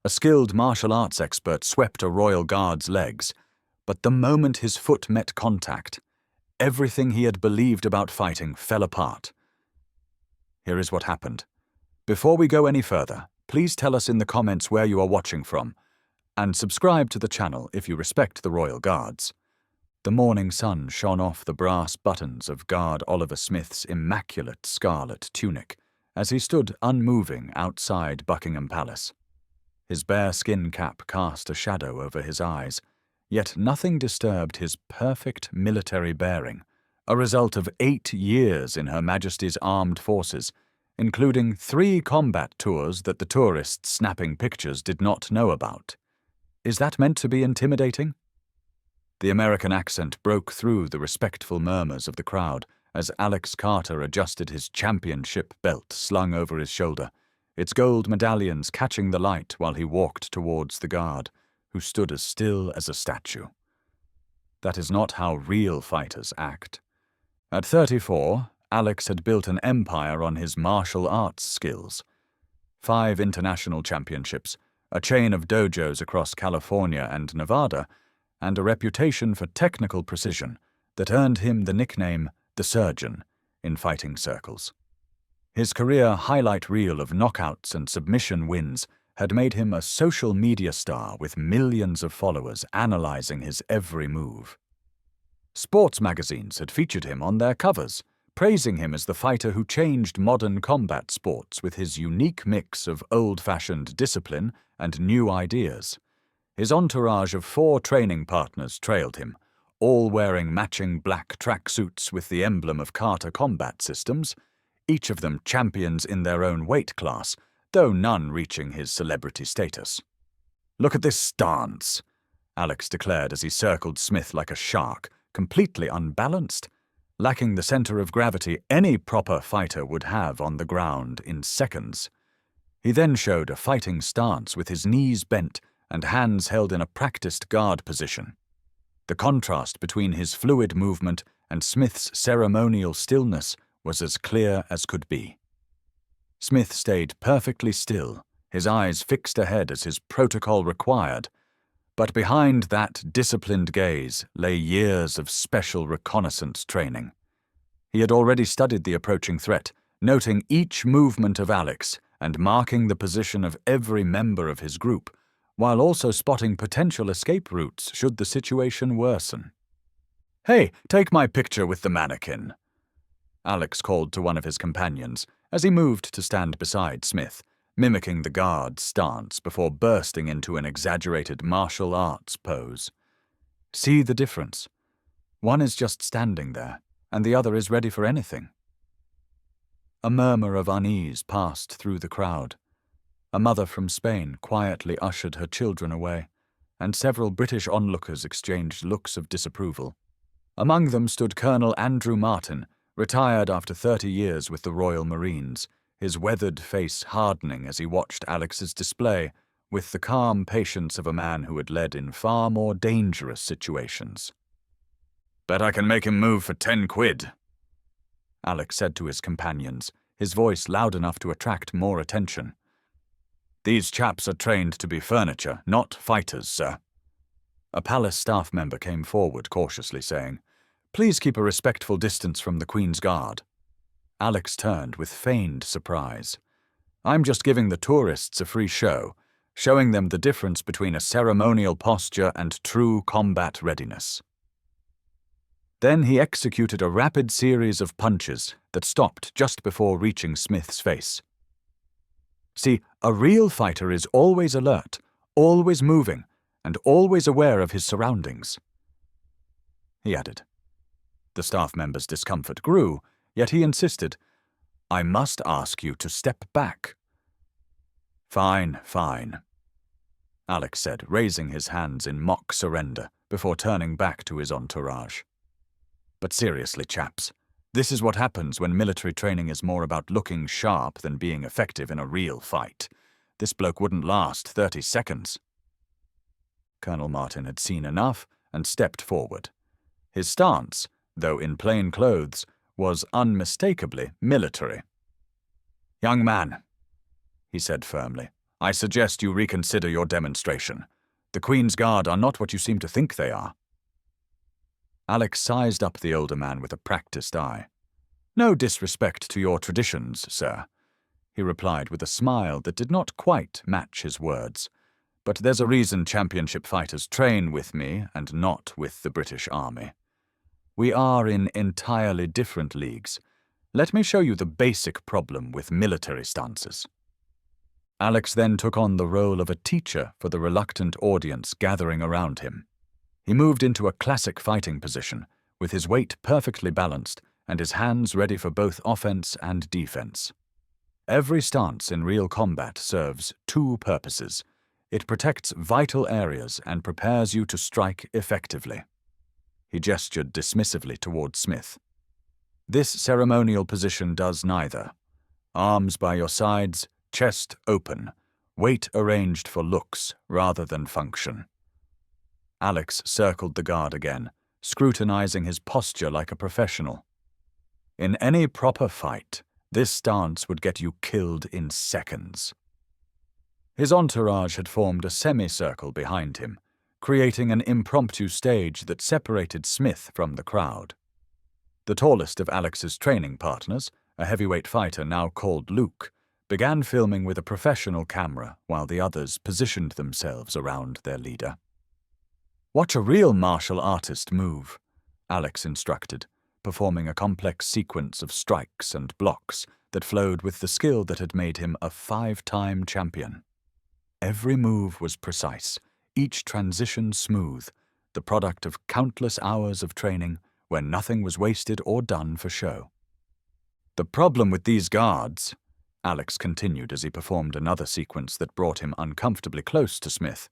A skilled martial arts expert swept a royal guard's legs, but the moment his foot met contact, everything he had believed about fighting fell apart. Here is what happened. Before we go any further, please tell us in the comments where you are watching from, and subscribe to the channel if you respect the royal guards. The morning sun shone off the brass buttons of Guard Oliver Smith's immaculate scarlet tunic as he stood unmoving outside Buckingham Palace. His bare skin cap cast a shadow over his eyes, yet nothing disturbed his perfect military bearing, a result of 8 years in Her Majesty's Armed Forces, including 3 combat tours that the tourists snapping pictures did not know about. Is that meant to be intimidating? The American accent broke through the respectful murmurs of the crowd as Alex Carter adjusted his championship belt slung over his shoulder, its gold medallions catching the light while he walked towards the guard, who stood as still as a statue. That is not how real fighters act. At 34, Alex had built an empire on his martial arts skills. 5 international championships, a chain of dojos across California and Nevada, and a reputation for technical precision that earned him the nickname the Surgeon in fighting circles. His career highlight reel of knockouts and submission wins had made him a social media star with millions of followers analyzing his every move. Sports magazines had featured him on their covers, praising him as the fighter who changed modern combat sports with his unique mix of old-fashioned discipline and new ideas. His entourage of 4 training partners trailed him, all wearing matching black tracksuits with the emblem of Carter Combat Systems, each of them champions in their own weight class, though none reaching his celebrity status. "Look at this stance," Alex declared as he circled Smith like a shark, completely unbalanced, lacking the center of gravity any proper fighter would have on the ground in seconds. He then showed a fighting stance with his knees bent and hands held in a practiced guard position. The contrast between his fluid movement and Smith's ceremonial stillness was as clear as could be. Smith stayed perfectly still, his eyes fixed ahead as his protocol required, but behind that disciplined gaze lay years of special reconnaissance training. He had already studied the approaching threat, noting each movement of Alex and marking the position of every member of his group, while also spotting potential escape routes should the situation worsen. "Hey, take my picture with the mannequin," Alex called to one of his companions as he moved to stand beside Smith, mimicking the guard's stance before bursting into an exaggerated martial arts pose. See the difference? One is just standing there, and the other is ready for anything. A murmur of unease passed through the crowd. A mother from Spain quietly ushered her children away, and several British onlookers exchanged looks of disapproval. Among them stood Colonel Andrew Martin, retired after 30 years with the Royal Marines, his weathered face hardening as he watched Alex's display with the calm patience of a man who had led in far more dangerous situations. "Bet I can make him move for 10 quid, Alex said to his companions, his voice loud enough to attract more attention. "These chaps are trained to be furniture, not fighters, sir." A palace staff member came forward cautiously, saying, "Please keep a respectful distance from the Queen's Guard." Alex turned with feigned surprise. "I'm just giving the tourists a free show, showing them the difference between a ceremonial posture and true combat readiness." Then he executed a rapid series of punches that stopped just before reaching Smith's face. See, a real fighter is always alert, always moving, and always aware of his surroundings, he added. The staff member's discomfort grew, yet he insisted, "I must ask you to step back." "Fine, fine," Alex said, raising his hands in mock surrender before turning back to his entourage. "But seriously, chaps, this is what happens when military training is more about looking sharp than being effective in a real fight. This bloke wouldn't last 30 seconds. Colonel Martin had seen enough and stepped forward. His stance, though in plain clothes, was unmistakably military. "Young man," he said firmly, I suggest you reconsider your demonstration. The Queen's Guard are not what you seem to think they are. Alex sized up the older man with a practiced eye. No disrespect to your traditions, sir, he replied with a smile that did not quite match his words. But there's a reason championship fighters train with me and not with the British Army. We are in entirely different leagues. Let me show you the basic problem with military stances. Alex then took on the role of a teacher for the reluctant audience gathering around him. He moved into a classic fighting position, with his weight perfectly balanced and his hands ready for both offense and defense. Every stance in real combat serves two purposes. It protects vital areas and prepares you to strike effectively. He gestured dismissively toward Smith. This ceremonial position does neither. Arms by your sides, chest open, weight arranged for looks rather than function. Alex circled the guard again, scrutinizing his posture like a professional. In any proper fight, this stance would get you killed in seconds. His entourage had formed a semicircle behind him, creating an impromptu stage that separated Smith from the crowd. The tallest of Alex's training partners, a heavyweight fighter now called Luke, began filming with a professional camera while the others positioned themselves around their leader. "Watch a real martial artist move," Alex instructed, performing a complex sequence of strikes and blocks that flowed with the skill that had made him a 5-time champion. Every move was precise, each transition smooth, the product of countless hours of training where nothing was wasted or done for show. "The problem with these guards," Alex continued as he performed another sequence that brought him uncomfortably close to Smith,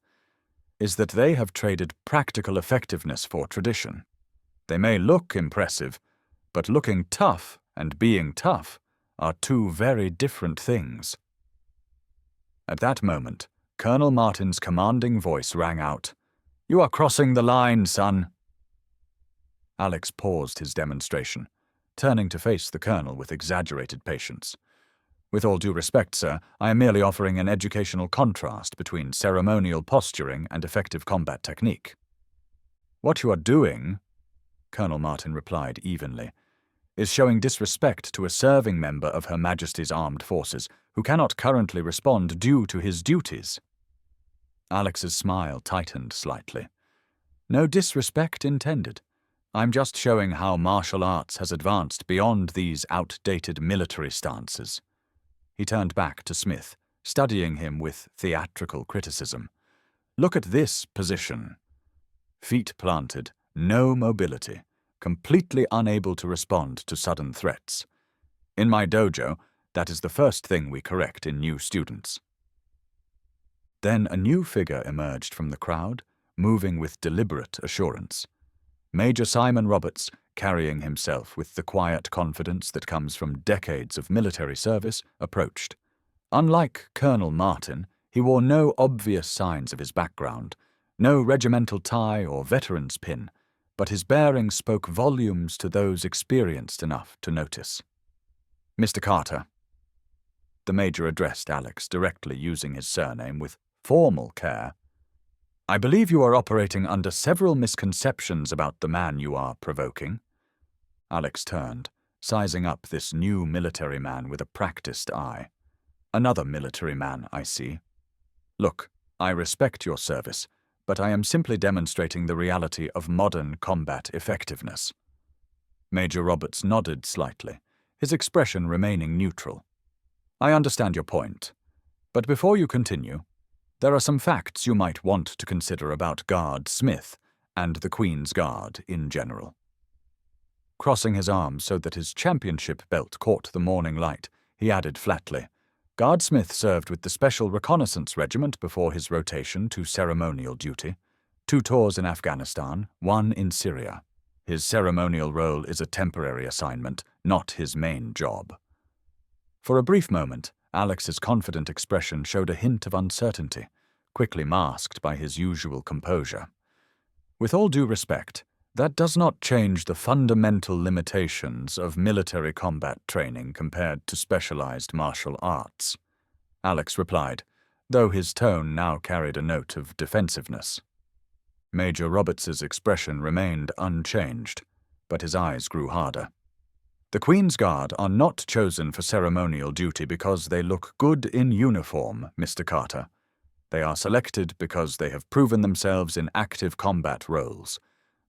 "is that they have traded practical effectiveness for tradition. They may look impressive, but looking tough and being tough are two very different things." At that moment, Colonel Martin's commanding voice rang out, "You are crossing the line, son." Alex paused his demonstration, turning to face the colonel with exaggerated patience. "With all due respect, sir, I am merely offering an educational contrast between ceremonial posturing and effective combat technique." "What you are doing," Colonel Martin replied evenly, "is showing disrespect to a serving member of Her Majesty's Armed Forces who cannot currently respond due to his duties." Alex's smile tightened slightly. "No disrespect intended. I'm just showing how martial arts has advanced beyond these outdated military stances." He turned back to Smith, studying him with theatrical criticism. "Look at this position. Feet planted, no mobility, completely unable to respond to sudden threats. In my dojo, that is the first thing we correct in new students." Then a new figure emerged from the crowd, moving with deliberate assurance. Major Simon Roberts, carrying himself with the quiet confidence that comes from decades of military service, approached. Unlike Colonel Martin, he wore no obvious signs of his background, no regimental tie or veteran's pin, but his bearing spoke volumes to those experienced enough to notice. "Mr. Carter." The major addressed Alex directly, using his surname with formal care. "I believe you are operating under several misconceptions about the man you are provoking." Alex turned, sizing up this new military man with a practiced eye. "Another military man, I see. Look, I respect your service, but I am simply demonstrating the reality of modern combat effectiveness." Major Roberts nodded slightly, his expression remaining neutral. "I understand your point, but before you continue, there are some facts you might want to consider about Guard Smith and the Queen's Guard in general." Crossing his arms so that his championship belt caught the morning light, he added flatly, "Guard Smith served with the Special Reconnaissance Regiment before his rotation to ceremonial duty. 2 tours in Afghanistan, 1 in Syria. His ceremonial role is a temporary assignment, not his main job." For a brief moment, Alex's confident expression showed a hint of uncertainty, quickly masked by his usual composure. "With all due respect, that does not change the fundamental limitations of military combat training compared to specialized martial arts," Alex replied. though his tone now carried a note of defensiveness. Major Roberts's expression remained unchanged, but his eyes grew harder. The Queen's Guard are not chosen for ceremonial duty because they look good in uniform, Mr. Carter. They are selected because they have proven themselves in active combat roles.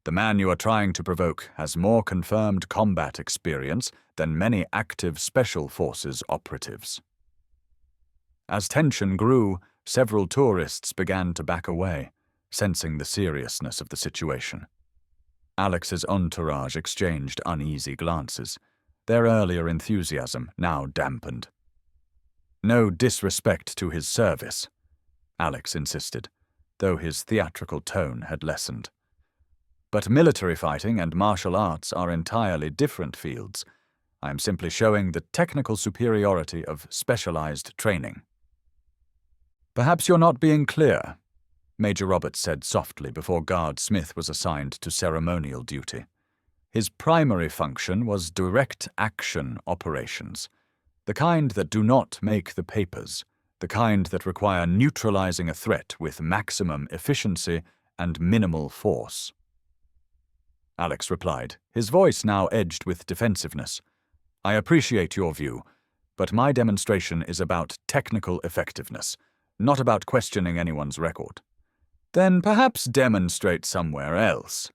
The man you are trying to provoke has more confirmed combat experience than many active Special Forces operatives. As tension grew, several tourists began to back away, sensing the seriousness of the situation. Alex's entourage exchanged uneasy glances, their earlier enthusiasm now dampened. No disrespect to his service, Alex insisted, though his theatrical tone had lessened. But military fighting and martial arts are entirely different fields. I am simply showing the technical superiority of specialized training. Perhaps you're not being clear, Major Roberts said softly before Guard Smith was assigned to ceremonial duty. His primary function was direct action operations, the kind that do not make the papers, the kind that require neutralizing a threat with maximum efficiency and minimal force. Alex replied, his voice now edged with defensiveness. I appreciate your view, but my demonstration is about technical effectiveness, not about questioning anyone's record. Then perhaps demonstrate somewhere else,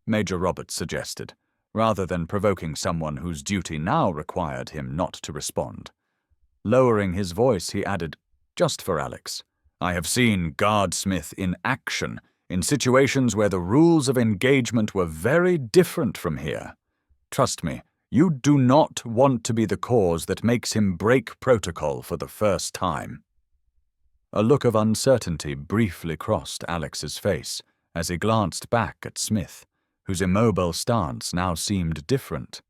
Major Roberts suggested, rather than provoking someone whose duty now required him not to respond. Lowering his voice, he added, just for Alex, I have seen Guard Smith in action, in situations where the rules of engagement were very different from here. Trust me, you do not want to be the cause that makes him break protocol for the first time. A look of uncertainty briefly crossed Alex's face as he glanced back at Smith, whose immobile stance now seemed different.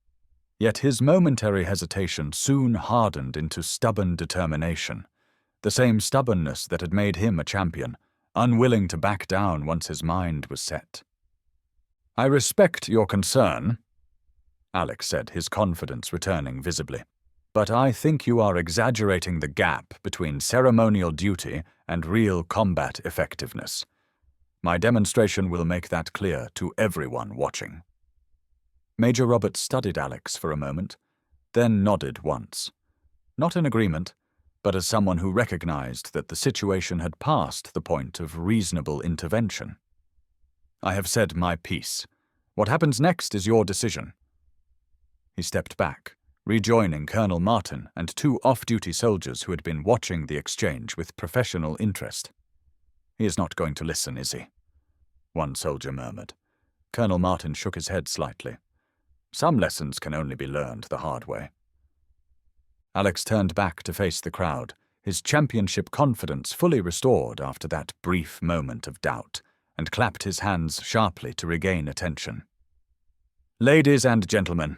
Yet his momentary hesitation soon hardened into stubborn determination, the same stubbornness that had made him a champion, unwilling to back down once his mind was set. I respect your concern, Alex said, his confidence returning visibly, but I think you are exaggerating the gap between ceremonial duty and real combat effectiveness. My demonstration will make that clear to everyone watching. Major Roberts studied Alex for a moment, then nodded once, not in agreement, but as someone who recognized that the situation had passed the point of reasonable intervention. I have said my piece. What happens next is your decision. He stepped back, rejoining Colonel Martin and two off-duty soldiers who had been watching the exchange with professional interest. He is not going to listen, is he? One soldier murmured. Colonel Martin shook his head slightly. Some lessons can only be learned the hard way. Alex turned back to face the crowd, his championship confidence fully restored after that brief moment of doubt, and clapped his hands sharply to regain attention. Ladies and gentlemen,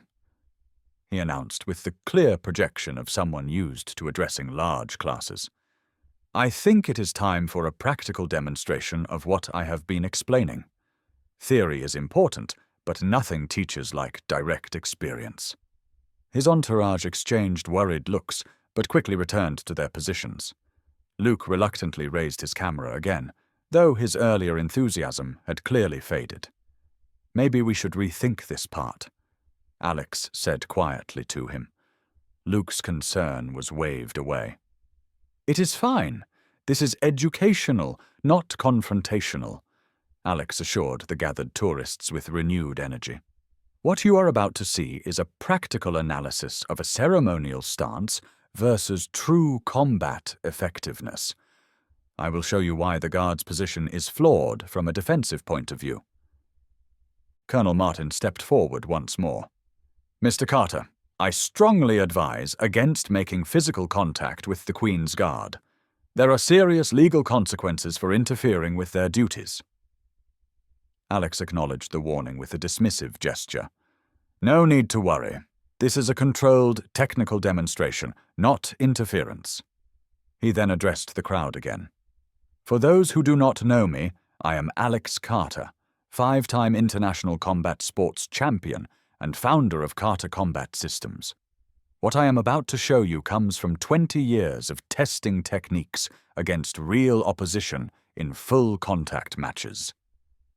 he announced with the clear projection of someone used to addressing large classes, I think it is time for a practical demonstration of what I have been explaining. Theory is important, but nothing teaches like direct experience. His entourage exchanged worried looks, but quickly returned to their positions. Luke reluctantly raised his camera again, though his earlier enthusiasm had clearly faded. Maybe we should rethink this part, Alex said quietly to him. Luke's concern was waved away. It is fine. This is educational, not confrontational, Alex assured the gathered tourists with renewed energy. What you are about to see is a practical analysis of a ceremonial stance versus true combat effectiveness. I will show you why the Guard's position is flawed from a defensive point of view. Colonel Martin stepped forward once more. Mr. Carter, I strongly advise against making physical contact with the Queen's Guard. There are serious legal consequences for interfering with their duties. Alex acknowledged the warning with a dismissive gesture. No need to worry. This is a controlled, technical demonstration, not interference. He then addressed the crowd again. For those who do not know me, I am Alex Carter, 5-time international combat sports champion and founder of Carter Combat Systems. What I am about to show you comes from 20 years of testing techniques against real opposition in full contact matches.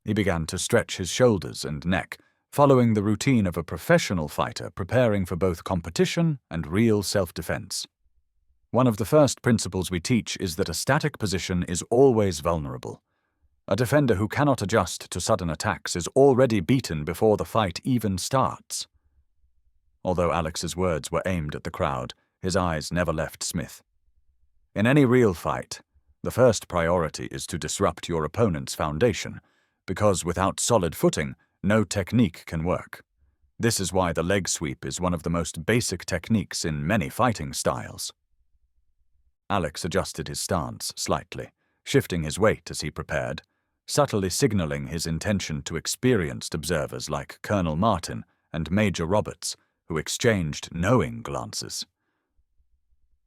He began to stretch his shoulders and neck, following the routine of a professional fighter preparing for both competition and real self-defense. One of the first principles we teach is that a static position is always vulnerable. A defender who cannot adjust to sudden attacks is already beaten before the fight even starts. Although Alex's words were aimed at the crowd, his eyes never left Smith. In any real fight, the first priority is to disrupt your opponent's foundation, because without solid footing, no technique can work. This is why the leg sweep is one of the most basic techniques in many fighting styles. Alex adjusted his stance slightly, shifting his weight as he prepared, subtly signaling his intention to experienced observers like Colonel Martin and Major Roberts, who exchanged knowing glances.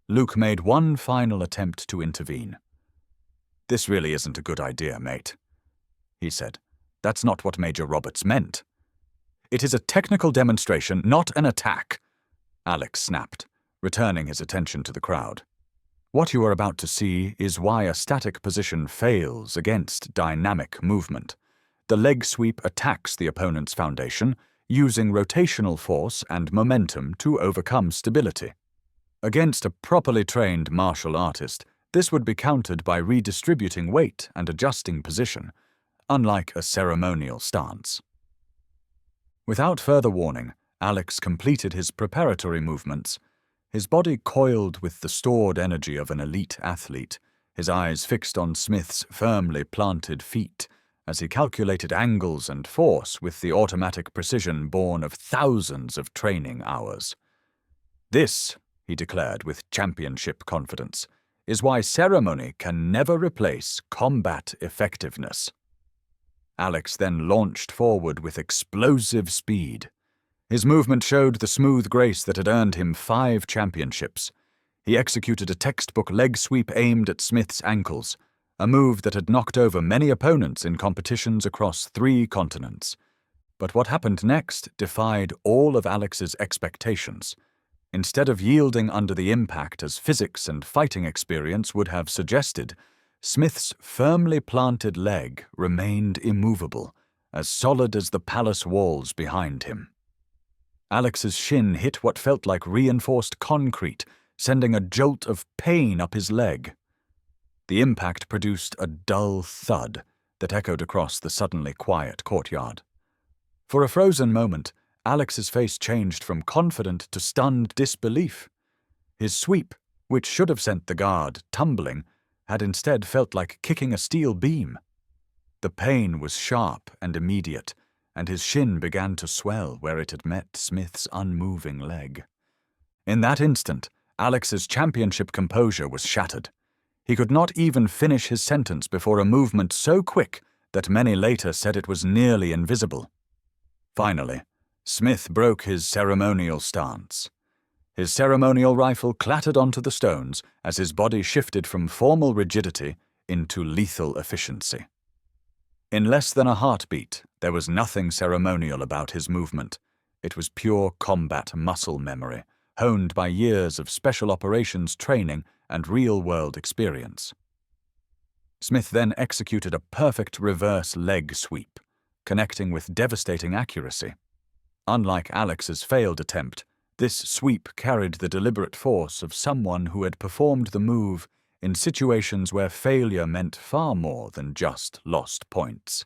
Luke made one final attempt to intervene. "This really isn't a good idea, mate," he said. "That's not what Major Roberts meant." "It is a technical demonstration, not an attack," Alex snapped, returning his attention to the crowd. "What you are about to see is why a static position fails against dynamic movement. The leg sweep attacks the opponent's foundation, using rotational force and momentum to overcome stability. Against a properly trained martial artist, this would be countered by redistributing weight and adjusting position, unlike a ceremonial stance." Without further warning, Alex completed his preparatory movements, his body coiled with the stored energy of an elite athlete, his eyes fixed on Smith's firmly planted feet, as he calculated angles and force with the automatic precision born of thousands of training hours. "This," he declared with championship confidence, "is why ceremony can never replace combat effectiveness." Alex then launched forward with explosive speed. His movement showed the smooth grace that had earned him 5 championships. He executed a textbook leg sweep aimed at Smith's ankles, a move that had knocked over many opponents in competitions across 3 continents. But what happened next defied all of Alex's expectations. Instead of yielding under the impact as physics and fighting experience would have suggested, Smith's firmly planted leg remained immovable, as solid as the palace walls behind him. Alex's shin hit what felt like reinforced concrete, sending a jolt of pain up his leg. The impact produced a dull thud that echoed across the suddenly quiet courtyard. For a frozen moment, Alex's face changed from confident to stunned disbelief. His sweep, which should have sent the guard tumbling, had instead felt like kicking a steel beam. The pain was sharp and immediate, and his shin began to swell where it had met Smith's unmoving leg. In that instant, Alex's championship composure was shattered. He could not even finish his sentence before a movement so quick that many later said it was nearly invisible. Finally, Smith broke his ceremonial stance. His ceremonial rifle clattered onto the stones as his body shifted from formal rigidity into lethal efficiency. In less than a heartbeat, there was nothing ceremonial about his movement. It was pure combat muscle memory, honed by years of special operations training and real-world experience. Smith then executed a perfect reverse leg sweep, connecting with devastating accuracy. Unlike Alex's failed attempt, this sweep carried the deliberate force of someone who had performed the move in situations where failure meant far more than just lost points.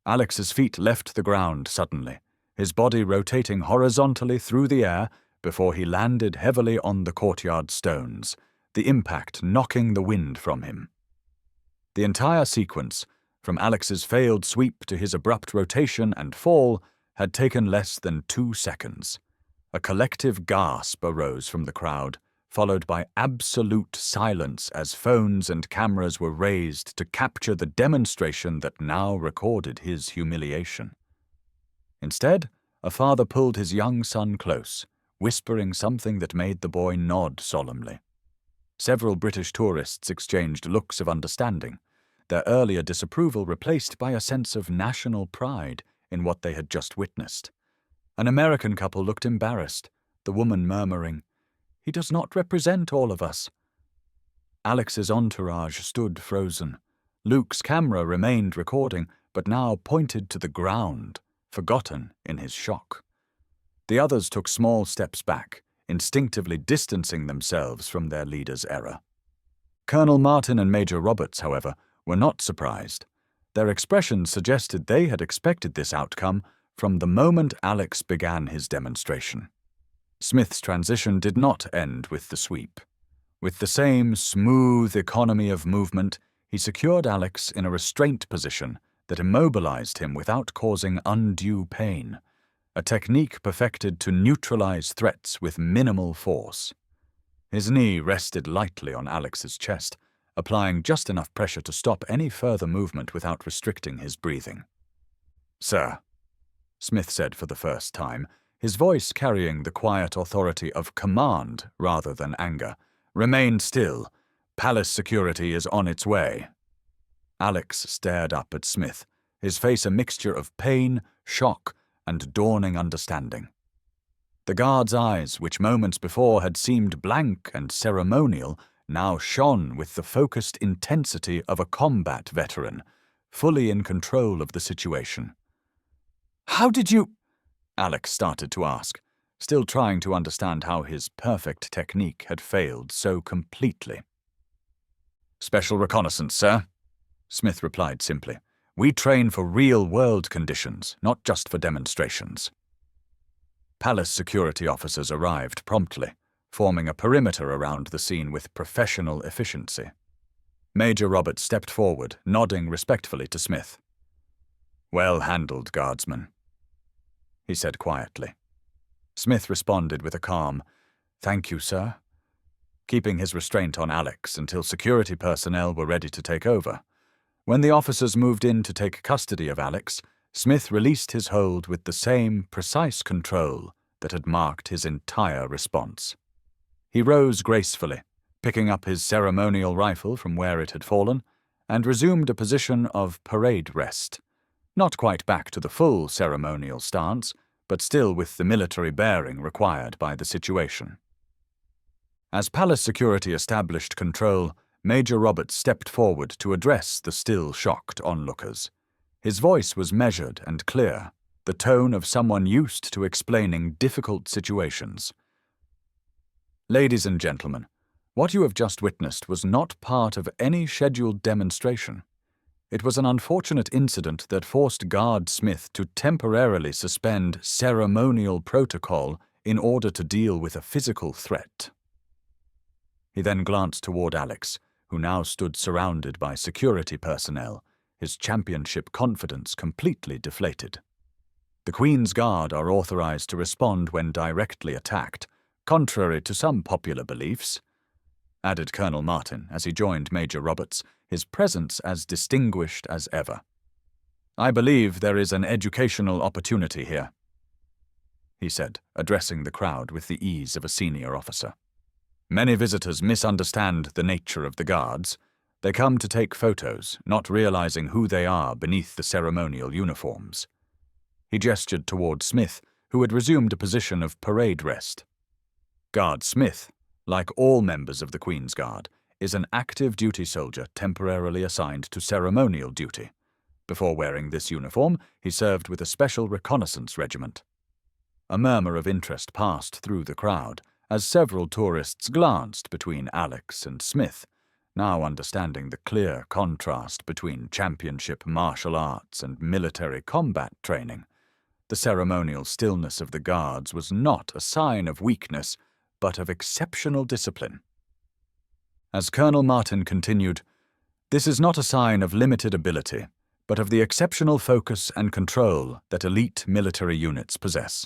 Alex's feet left the ground suddenly, his body rotating horizontally through the air before he landed heavily on the courtyard stones, the impact knocking the wind from him. The entire sequence, from Alex's failed sweep to his abrupt rotation and fall, had taken less than 2 seconds. A collective gasp arose from the crowd, followed by absolute silence as phones and cameras were raised to capture the demonstration that now recorded his humiliation. Instead, a father pulled his young son close, whispering something that made the boy nod solemnly. Several British tourists exchanged looks of understanding, their earlier disapproval replaced by a sense of national pride in what they had just witnessed. An American couple looked embarrassed, the woman murmuring, He does not represent all of us." Alex's entourage stood frozen. Luke's camera remained recording, but now pointed to the ground, forgotten in his shock. The others took small steps back, instinctively distancing themselves from their leader's error. Colonel Martin and Major Roberts, however, were not surprised. Their expressions suggested they had expected this outcome from the moment Alex began his demonstration. Smith's transition did not end with the sweep. With the same smooth economy of movement, he secured Alex in a restraint position that immobilized him without causing undue pain, a technique perfected to neutralize threats with minimal force. His knee rested lightly on Alex's chest, applying just enough pressure to stop any further movement without restricting his breathing. "Sir," Smith said for the first time, his voice carrying the quiet authority of command rather than anger, "remain still. Palace security is on its way." Alex stared up at Smith, his face a mixture of pain, shock, and dawning understanding. The guard's eyes, which moments before had seemed blank and ceremonial, now shone with the focused intensity of a combat veteran, fully in control of the situation. "How did you—" Alex started to ask, still trying to understand how his perfect technique had failed so completely. "Special reconnaissance, sir," Smith replied simply. "We train for real-world conditions, not just for demonstrations." Palace security officers arrived promptly, forming a perimeter around the scene with professional efficiency. Major Roberts stepped forward, nodding respectfully to Smith. "Well handled, guardsman," he said quietly. Smith responded with a calm, "Thank you, sir," keeping his restraint on Alex until security personnel were ready to take over. When the officers moved in to take custody of Alex, Smith released his hold with the same precise control that had marked his entire response. He rose gracefully, picking up his ceremonial rifle from where it had fallen, and resumed a position of parade rest, not quite back to the full ceremonial stance, but still with the military bearing required by the situation. As palace security established control, Major Roberts stepped forward to address the still shocked onlookers. His voice was measured and clear, the tone of someone used to explaining difficult situations. "Ladies and gentlemen, what you have just witnessed was not part of any scheduled demonstration. It was an unfortunate incident that forced Guard Smith to temporarily suspend ceremonial protocol in order to deal with a physical threat." He then glanced toward Alex, who now stood surrounded by security personnel, his championship confidence completely deflated. "The Queen's Guard are authorized to respond when directly attacked, contrary to some popular beliefs," added Colonel Martin as he joined Major Roberts, his presence as distinguished as ever. "I believe there is an educational opportunity here," he said, addressing the crowd with the ease of a senior officer. "Many visitors misunderstand the nature of the guards. They come to take photos, not realizing who they are beneath the ceremonial uniforms." He gestured toward Smith, who had resumed a position of parade rest. Guard Smith, like all members of the Queen's Guard, is an active duty soldier temporarily assigned to ceremonial duty. Before wearing this uniform, he served with a special reconnaissance regiment. A murmur of interest passed through the crowd as several tourists glanced between Alex and Smith, now understanding the clear contrast between championship martial arts and military combat training. The ceremonial stillness of the guards was not a sign of weakness, but of exceptional discipline. As Colonel Martin continued, "This is not a sign of limited ability, but of the exceptional focus and control that elite military units possess.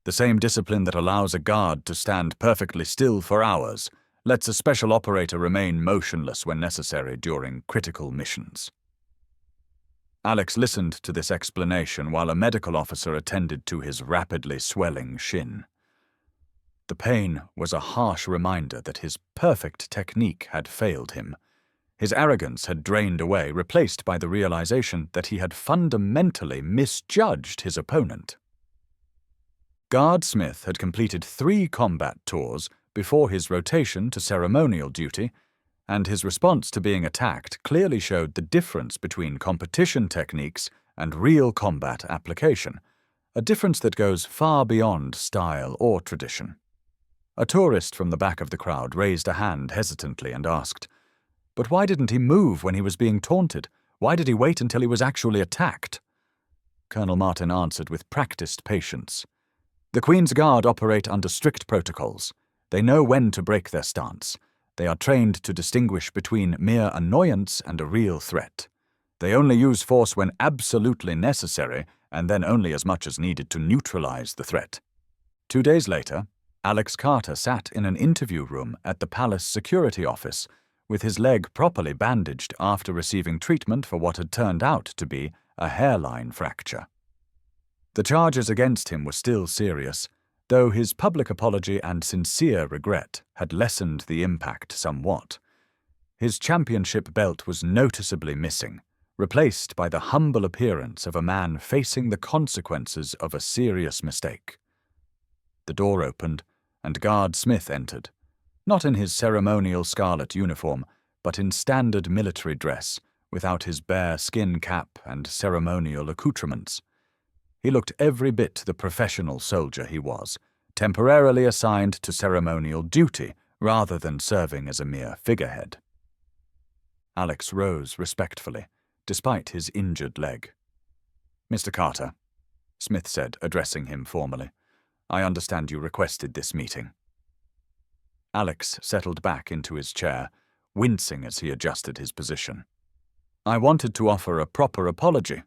The same discipline that allows a guard to stand perfectly still for hours lets a special operator remain motionless when necessary during critical missions." Alex listened to this explanation while a medical officer attended to his rapidly swelling shin. The pain was a harsh reminder that his perfect technique had failed him. His arrogance had drained away, replaced by the realization that he had fundamentally misjudged his opponent. Guard Smith had completed 3 combat tours before his rotation to ceremonial duty, and his response to being attacked clearly showed the difference between competition techniques and real combat application, a difference that goes far beyond style or tradition. A tourist from the back of the crowd raised a hand hesitantly and asked, "But why didn't he move when he was being taunted? Why did he wait until he was actually attacked?" Colonel Martin answered with practiced patience. "The Queen's Guard operate under strict protocols. They know when to break their stance. They are trained to distinguish between mere annoyance and a real threat. They only use force when absolutely necessary, and then only as much as needed to neutralize the threat." 2 days later, Alex Carter sat in an interview room at the palace security office, with his leg properly bandaged after receiving treatment for what had turned out to be a hairline fracture. The charges against him were still serious, though his public apology and sincere regret had lessened the impact somewhat. His championship belt was noticeably missing, replaced by the humble appearance of a man facing the consequences of a serious mistake. The door opened, and Guard Smith entered, not in his ceremonial scarlet uniform, but in standard military dress, without his bare skin cap and ceremonial accoutrements. He looked every bit the professional soldier he was, temporarily assigned to ceremonial duty rather than serving as a mere figurehead. Alex rose respectfully, despite his injured leg. "Mr. Carter," Smith said, addressing him formally, "I understand you requested this meeting." Alex settled back into his chair, wincing as he adjusted his position. "I wanted to offer a proper apology.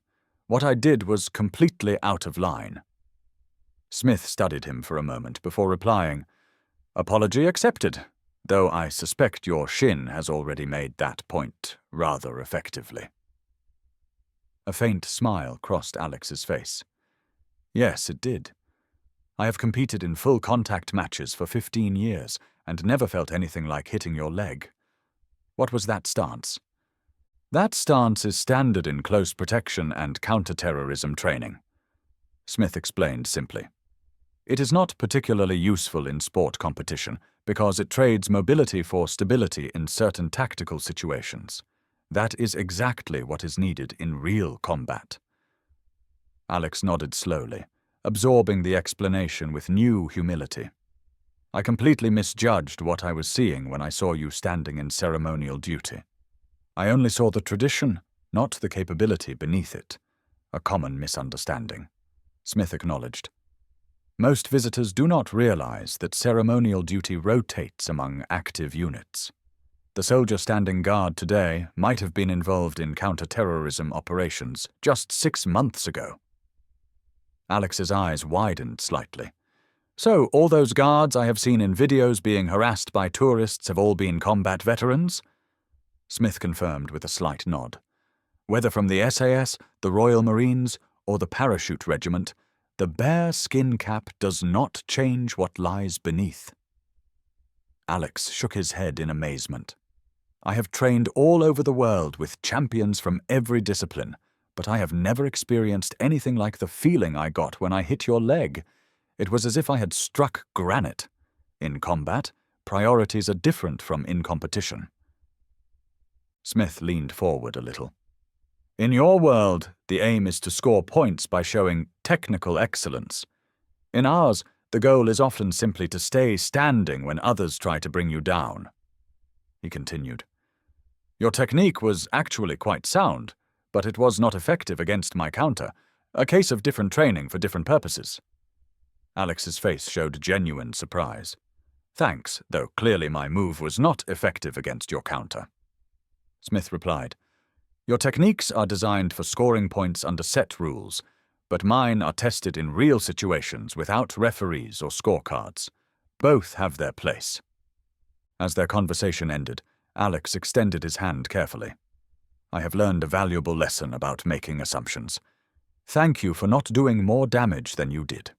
What I did was completely out of line." Smith studied him for a moment before replying, "Apology accepted, though I suspect your shin has already made that point rather effectively." A faint smile crossed Alex's face. "Yes, it did. I have competed in full contact matches for 15 years and never felt anything like hitting your leg. What was that stance?" "That stance is standard in close protection and counterterrorism training," Smith explained simply. "It is not particularly useful in sport competition because it trades mobility for stability in certain tactical situations. That is exactly what is needed in real combat." Alex nodded slowly, absorbing the explanation with new humility. "I completely misjudged what I was seeing when I saw you standing in ceremonial duty. I only saw the tradition, not the capability beneath it. A common misunderstanding," Smith acknowledged. "Most visitors do not realize that ceremonial duty rotates among active units. The soldier standing guard today might have been involved in counter-terrorism operations just 6 months ago." Alex's eyes widened slightly. "So, all those guards I have seen in videos being harassed by tourists have all been combat veterans?" Smith confirmed with a slight nod. "Whether from the SAS, the Royal Marines, or the Parachute Regiment, the bare skin cap does not change what lies beneath." Alex shook his head in amazement. "I have trained all over the world with champions from every discipline, but I have never experienced anything like the feeling I got when I hit your leg. It was as if I had struck granite. In combat, priorities are different from in competition." Smith leaned forward a little. "In your world, the aim is to score points by showing technical excellence. In ours, the goal is often simply to stay standing when others try to bring you down." He continued, "Your technique was actually quite sound, but it was not effective against my counter, a case of different training for different purposes." Alex's face showed genuine surprise. "Thanks, though clearly my move was not effective against your counter." Smith replied, "Your techniques are designed for scoring points under set rules, but mine are tested in real situations without referees or scorecards. Both have their place." As their conversation ended, Alex extended his hand carefully. "I have learned a valuable lesson about making assumptions. Thank you for not doing more damage than you did."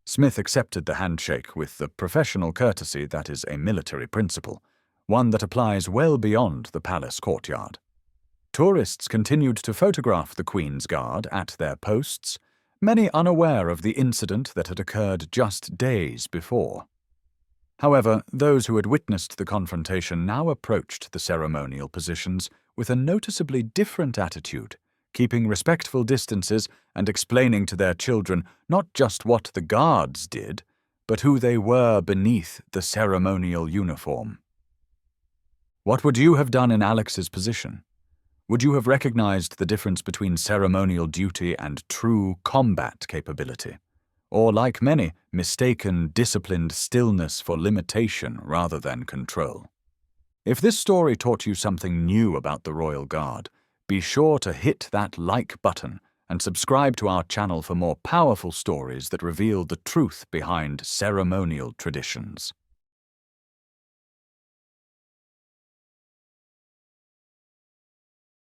Smith accepted the handshake with the professional courtesy that is a military principle, one that applies well beyond the palace courtyard. Tourists continued to photograph the Queen's Guard at their posts, many unaware of the incident that had occurred just days before. However, those who had witnessed the confrontation now approached the ceremonial positions with a noticeably different attitude, keeping respectful distances and explaining to their children not just what the guards did, but who they were beneath the ceremonial uniform. What would you have done in Alex's position? Would you have recognized the difference between ceremonial duty and true combat capability? Or, like many, mistaken disciplined stillness for limitation rather than control? If this story taught you something new about the Royal Guard, be sure to hit that like button and subscribe to our channel for more powerful stories that reveal the truth behind ceremonial traditions.